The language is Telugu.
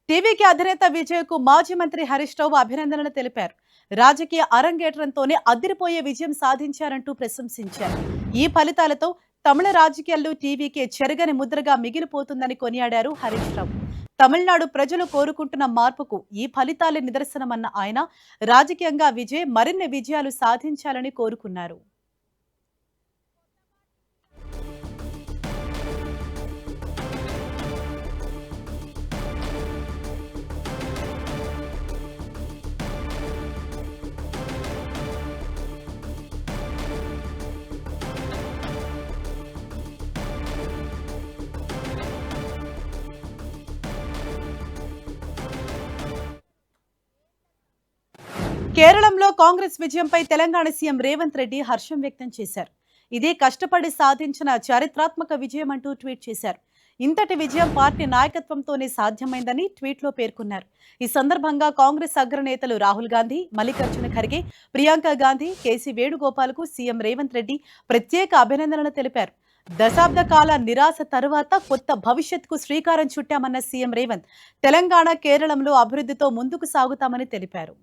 టీవీకి అధినేత విజయ్కు మాజీ మంత్రి హరీష్ రావు అభినందనలు తెలిపారు. రాజకీయ అరంగేట్రంతోనే అదిరిపోయే విజయం సాధించారంటూ ప్రశంసించారు. ఈ ఫలితాలతో తమిళ రాజకీయాల్లో టీవీకి చెరగని ముద్రగా మిగిలిపోతుందని కొనియాడారు హరీష్ రావు. తమిళనాడు ప్రజలు కోరుకుంటున్న మార్పుకు ఈ ఫలితాలే నిదర్శనమన్న ఆయన రాజకీయంగా విజయ్ మరిన్ని విజయాలు సాధించాలని కోరుకున్నారు. కేరళంలో కాంగ్రెస్ విజయంపై తెలంగాణ సీఎం రేవంత్ రెడ్డి హర్షం వ్యక్తం చేశారు. ఇది కష్టపడి సాధించిన చారిత్రాత్మక విజయం అంటూ ట్వీట్ చేశారు. ఇంతటి విజయం పార్టీ నాయకత్వంతోనే సాధ్యమైందని ట్వీట్లో పేర్కొన్నారు. ఈ సందర్భంగా కాంగ్రెస్ అగ్రనేతలు రాహుల్ గాంధీ, మల్లికార్జున ఖర్గే, ప్రియాంక గాంధీ, కేసీ వేణుగోపాల్కు సీఎం రేవంత్ రెడ్డి ప్రత్యేక అభినందనలు తెలిపారు. దశాబ్ద కాల నిరాశ తరువాత కొత్త భవిష్యత్తుకు శ్రీకారం చుట్టామన్న సీఎం రేవంత్ తెలంగాణ, కేరళంలో అభివృద్ధితో ముందుకు సాగుతామని తెలిపారు.